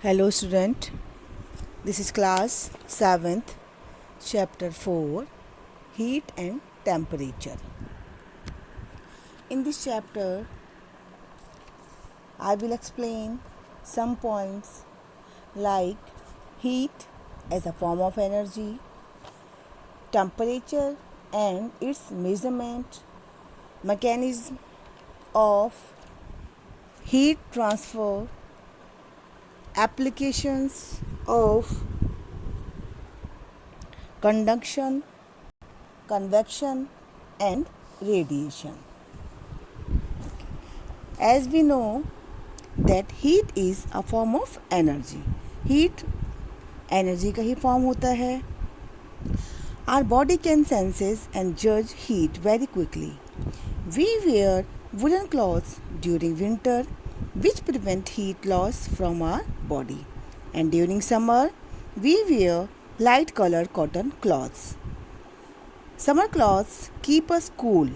Hello student, this is class 7th, chapter 4, heat and temperature. In this chapter, I will explain some points like heat as a form of energy, temperature and its measurement, mechanism of heat transfer, applications of conduction, convection and radiation. As we know that heat is a form of energy. Heat energy का ही form होता है. Our body can sense and judge heat very quickly. We wear woolen clothes during winter which prevent heat loss from our body, and during summer we wear light colored cotton cloths. Summer clothes keep us cool.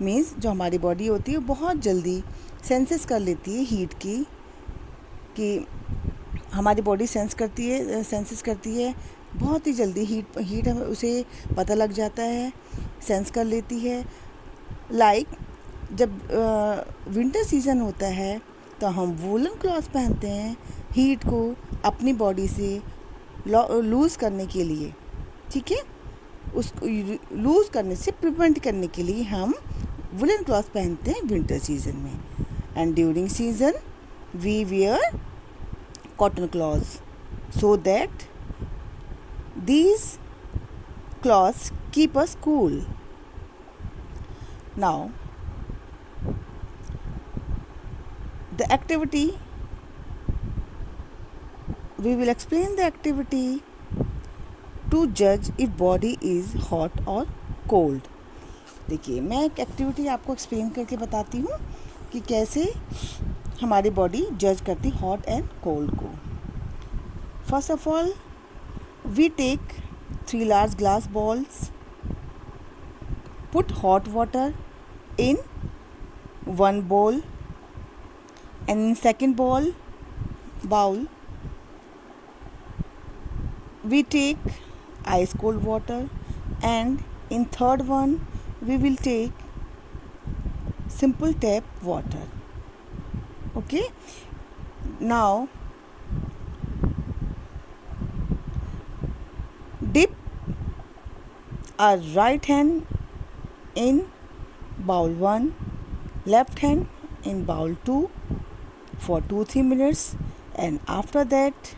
Means जो हमारी body होती है बहुत जल्दी senses कर लेती है heat की, कि हमारी बॉडी सेंसेस करती है बहुत ही जल्दी हीट हमें उसे पता लग जाता है, सेंस कर लेती है. लाइक जब विंटर सीज़न होता है तो हम वूलन क्लॉथ्स पहनते हैं हीट को अपनी बॉडी से लूज़ करने के लिए. ठीक है, उसको लूज़ करने से प्रिवेंट करने के लिए हम वूलन क्लॉथ पहनते हैं विंटर सीज़न में. And during season we wear cotton clothes so that these cloths keep us cool. Now, the activity, we will explain the activity to judge if body is hot or cold. देखिए, मैं एक activity आपको explain करके बताती हूँ कि कैसे हमारी बॉडी जज करती हॉट एंड कोल्ड को. First of all, we take 3 large glass balls, put hot water in one bowl, and in second bowl we take ice cold water, and in third one we will take simple tap water. Okay, now dip our right hand in bowl 1, left hand in bowl 2 for 2-3 minutes, and after that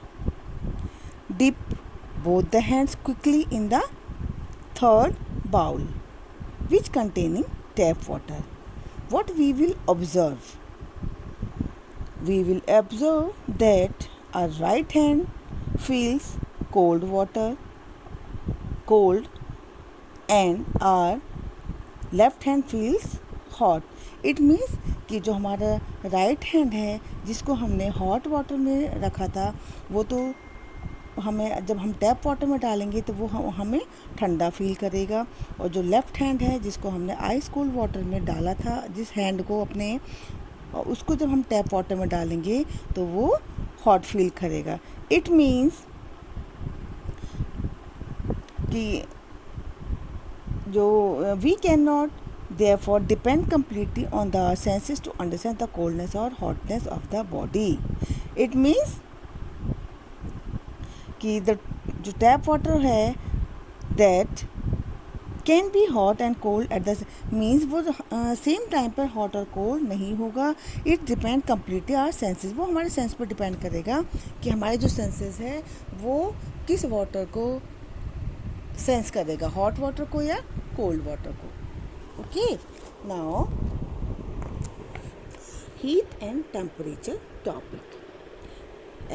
dip both the hands quickly in the third bowl which containing tap water. What we will observe? We will observe that our right hand feels cold and our left hand feels hot. It means कि जो हमारा right hand है जिसको हमने hot water में रखा था वो तो हमें जब हम टैप वाटर में डालेंगे तो वो हमें ठंडा फील करेगा, और जो लेफ़्ट हैंड है जिसको हमने आइस कोल्ड वाटर में डाला था, जिस हैंड को अपने, उसको जब हम टैप वाटर में डालेंगे तो वो हॉट फील करेगा. इट मीन्स कि जो we can not therefore depend completely on the senses to understand the coldness or hotness of the body. It means कि जो टैप वाटर है that can be hot and cold at the means वो same time पर hot और cold नहीं होगा. It depend completely our senses. वो हमारे सेंस पर डिपेंड करेगा कि हमारे जो सेंसेस है वो किस वाटर को सेंस करेगा, हॉट वाटर को या कोल्ड वाटर को. Okay, now heat and temperature topic.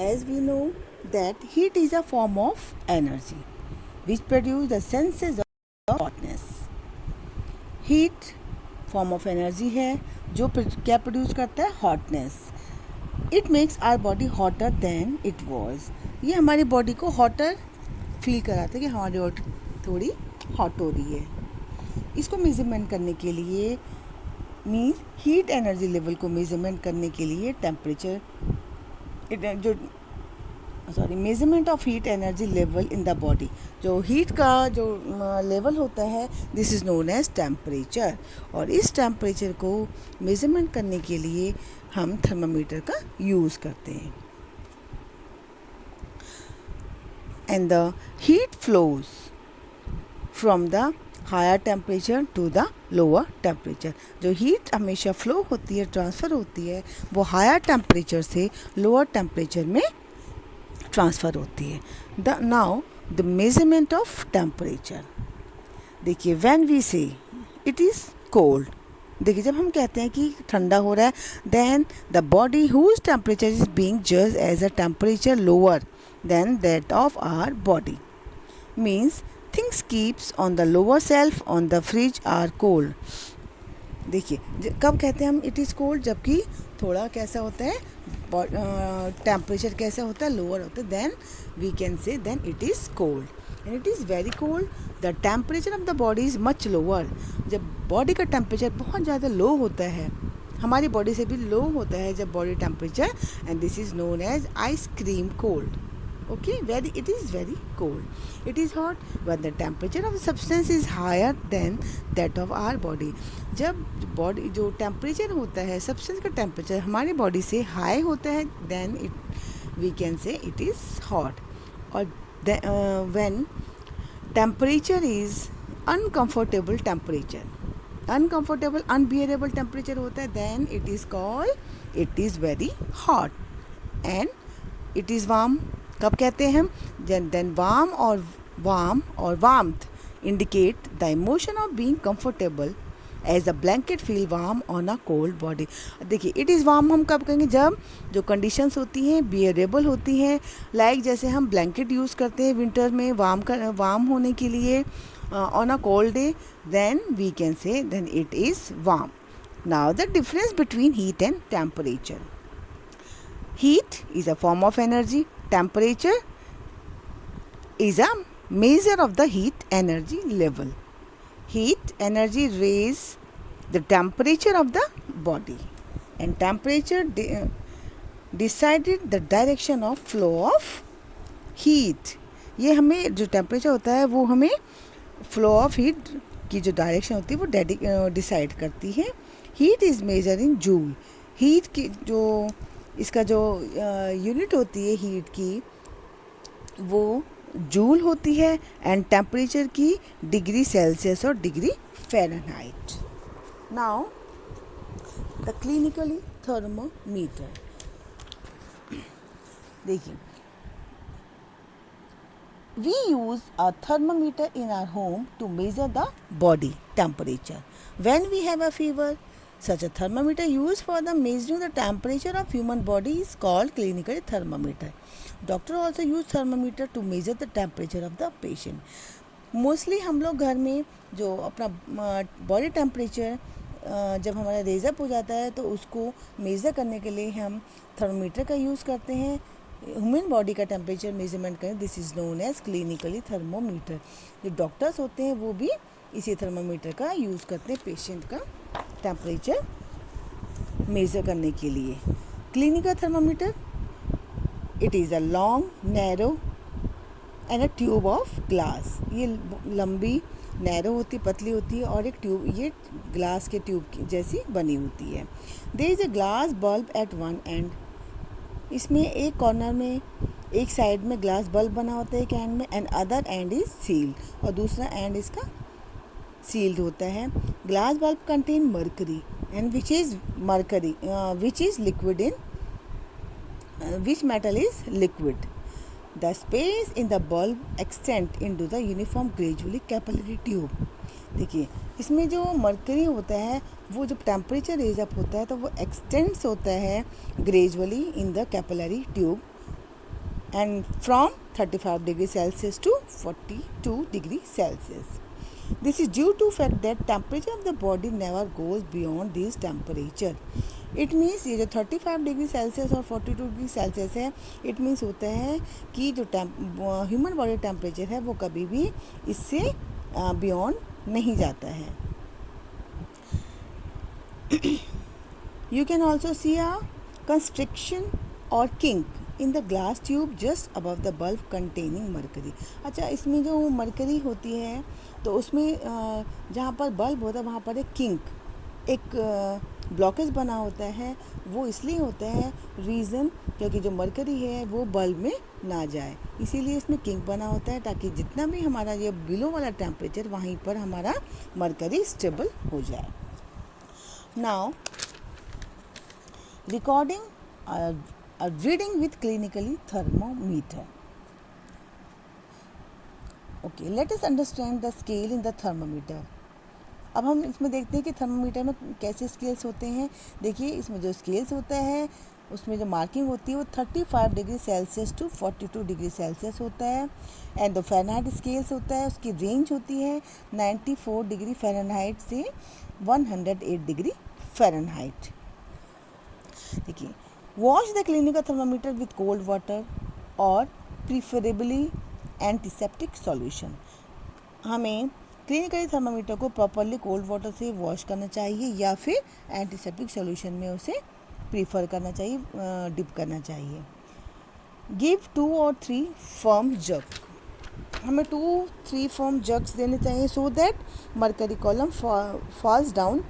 As we know that heat is a form of energy which produce the senses of hotness. Heat form of energy है जो क्या produce करता है, hotness. It makes our body hotter than it was. ये हमारी body को hotter feel कराता है कि हमारी बॉडी थोड़ी हॉट हो रही है. इसको मेज़रमेंट करने के लिए मीन्स हीट एनर्जी लेवल को मेज़रमेंट करने के लिए टेम्परेचर जो sorry measurement of heat energy level in the body. जो हीट का जो लेवल होता है this is known as temperature, और इस टेम्परेचर को मेजरमेंट करने के लिए हम थर्मामीटर का यूज़ करते हैं। And the heat flows from the higher temperature to the lower temperature. जो हीट हमेशा फ्लो होती है, ट्रांसफ़र होती है, वो हायर टेम्परेचर से लोअर टेम्परेचर में ट्रांसफ़र होती है। The now the measurement of temperature. देखिए when we say it is cold, देखिए जब हम कहते हैं कि ठंडा हो रहा है, then the body whose temperature is being judged as a temperature lower than that of our body, means things keeps on the lower self on the fridge are cold. देखिए कब कहते हैं हम इट इज़ कोल्ड, जबकि थोड़ा कैसा होता है टेम्परेचर कैसा होता है, लोअर होता है, then we can say then it is cold. And it is very cold, the temperature of the body is much lower. जब बॉडी का टेम्परेचर बहुत ज़्यादा लो होता है, हमारी बॉडी से भी लो होता है जब body temperature, and this is known as ice cream cold. Okay, it is very cold. It is hot when the temperature of the substance is higher than that of our body. जब body जो temperature होता है, substance का temperature हमारी body से high होता है, then it we can say it is hot. और when temperature is uncomfortable temperature, uncomfortable unbearable temperature होता है, then it is called it is very hot. And it is warm, कब कहते हैं हम, देन वार्म और warmth indicate the emotion of being comfortable as a blanket feel warm on a cold body. देखिए it is warm हम कब कहेंगे, जब जो कंडीशंस होती हैं बियरेबल होती हैं, लाइक जैसे हम ब्लैंकेट यूज़ करते हैं विंटर में वार्म होने के लिए on a cold day, then we can say then it is warm. Now the difference between heat and temperature. Heat is a form of energy. Temperature is a measure of the heat energy level. Heat energy raises the temperature of the body, and temperature decided the direction of flow of heat. ये हमें जो temperature होता है वो हमें flow of heat की जो direction होती है वो डिसाइड करती है। Heat is measure in joule. Heat की जो इसका जो यूनिट होती है हीट की वो जूल होती है, एंड टेम्परेचर की डिग्री सेल्सियस और degree Fahrenheit. Now the clinically thermometer. देखिए we use a thermometer in our home to measure the body temperature when we have a fever. Such a thermometer used for the measuring the temperature of human body is called clinical thermometer. Doctor also use thermometer to measure the temperature of the patient. Mostly हम लोग घर में जो अपना body temperature जब हमारा rays up हो जाता है तो उसको मेज़र करने के लिए हम थर्मोमीटर का यूज़ करते हैं। ह्यूमन बॉडी का टेम्परेचर मेजरमेंट करें, this is known as clinically thermometer. जो डॉक्टर्स होते हैं वो भी इसी थर्मोमीटर का यूज़ करते हैं पेशेंट का टेम्परेचर मेज़र करने के लिए। Clinical thermometer it is a long narrow and a tube of glass. ये लंबी नैरो होती पतली होती है और एक ट्यूब ये ग्लास के ट्यूब की जैसी बनी होती है। There is a glass bulb at one end. इसमें एक कॉर्नर में एक साइड में ग्लास बल्ब बना होता है एक एंड में, and other end is sealed, और दूसरा एंड इसका सील्ड होता है। Glass bulb contain mercury and which is liquid in which metal is liquid. The space in the bulb extend into the uniform gradually capillary tube. देखिए इसमें जो mercury होता है वो जब टेम्परेचर रेज अप होता है तो वो एक्सटेंड्स होता है gradually in the capillary tube and from 35 degree Celsius to 42 degree Celsius. This is due to fact that temperature of the body never goes beyond this temperature. It means ये जो 35 degree Celsius और 42 degree Celsius है, it means होता है कि जो human body temperature है वो कभी भी इससे बियॉन्ड नहीं जाता है. You can also see a constriction और kink in the glass tube just above the bulb containing mercury. अच्छा, इसमें जो मरकरी होती है तो उसमें जहाँ पर बल्ब होता है वहाँ पर एक ब्लॉकेज बना होता है। वो इसलिए होता है रीज़न क्योंकि जो मरकरी है वो बल्ब में ना जाए, इसीलिए इसमें किंक बना होता है ताकि जितना भी हमारा ये बिलो वाला टेम्परेचर वहीं पर हमारा मरकरी स्टेबल हो जाए। Now recording a reading with clinically thermometer. Okay, let us understand the scale in the thermometer. अब हम इसमें देखते हैं कि थर्मोमीटर में कैसे स्केल्स होते हैं। देखिए, इसमें जो स्केल्स होता है उसमें जो मार्किंग होती है वो 35 degree Celsius to 42 degree Celsius होता है। एंड द फ़ारेनहाइट स्केल्स होता है, उसकी रेंज होती है 94 डिग्री फ़ारेनहाइट से 108 डिग्री फ़ारेनहाइट। देखिए, wash the clinical thermometer with cold water और प्रीफरेबली एंटीसेप्टिक सॉल्यूशन। हमें क्लिनिकली थर्मामीटर को प्रॉपरली कोल्ड वाटर से वॉश करना चाहिए या फिर एंटीसेप्टिक सॉल्यूशन में उसे प्रीफर करना चाहिए, डिप करना चाहिए। गिव 2 or 3 फर्म जग। हमें 2-3 फर्म जग्स देने चाहिए so that mercury column falls down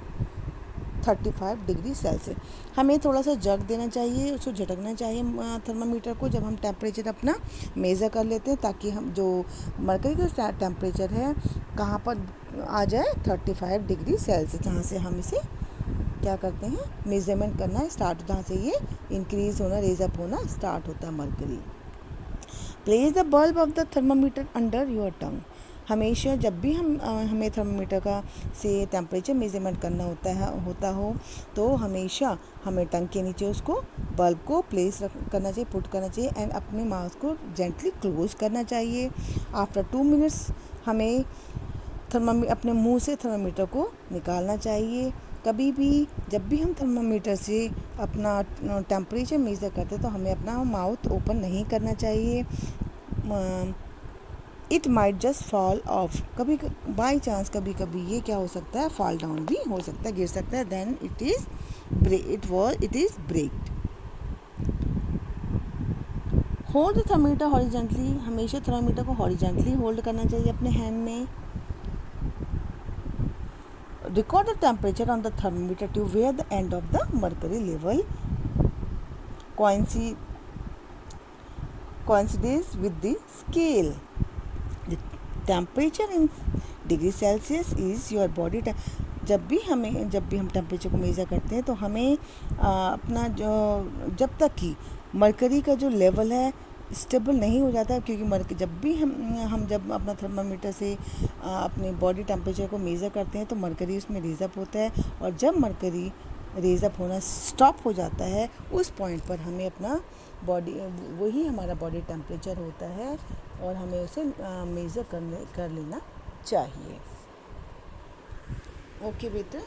35 degree Celsius. हमें थोड़ा सा जग देना चाहिए, उसको झटकना चाहिए थर्मामीटर को जब हम टेम्परेचर अपना मेज़र कर लेते हैं, ताकि हम जो मरकरी का टेम्परेचर है कहाँ पर आ जाए 35 डिग्री सेल्सियस, जहाँ से हम इसे क्या करते हैं मेज़रमेंट करना स्टार्ट, जहाँ से ये इंक्रीज़ होना रेज अप होना स्टार्ट होता है mercury. Place the bulb of the thermometer under your tongue. हमेशा जब भी हमें थर्मामीटर का से टेम्परेचर मेज़रमेंट करना होता हो तो हमेशा हमें टंग के नीचे उसको बल्ब को प्लेस करना चाहिए, पुट करना चाहिए एंड अपने माउथ को जेंटली क्लोज करना चाहिए। आफ्टर 2 मिनट्स हमें अपने मुंह से थर्मामीटर को निकालना चाहिए। कभी भी जब भी हम थर्मामीटर से अपना टेम्परेचर मेज़र करते हैं तो हमें अपना माउथ ओपन नहीं करना चाहिए। It might just fall of. कभी बाई चांस कभी ये क्या हो सकता है, फॉल डाउन भी हो सकता है, गिर सकता है। Then it is breaked. Hold the thermometer horizontally. हमेशा थर्मामीटर को हॉरिजॉन्टली होल्ड करना चाहिए अपने हैंड में। Record the temperature on the thermometer tube where the end of the mercury level coincides with the scale. The temperature in degree Celsius is your body जब भी हम temperature को measure करते हैं तो हमें अपना जब तक कि मरकरी का जो लेवल है स्टेबल नहीं हो जाता है, क्योंकि जब भी हम जब अपना थर्मामीटर से अपने बॉडी टेम्परेचर को मेज़र करते हैं तो मरकरी उसमें रेज अप होता है, और जब मरकरी रेज अप होना स्टॉप हो जाता है उस पॉइंट पर हमें अपना वही हमारा बॉडी टेम्परेचर होता है और हमें उसे मेज़र कर लेना चाहिए। ओके बेटा।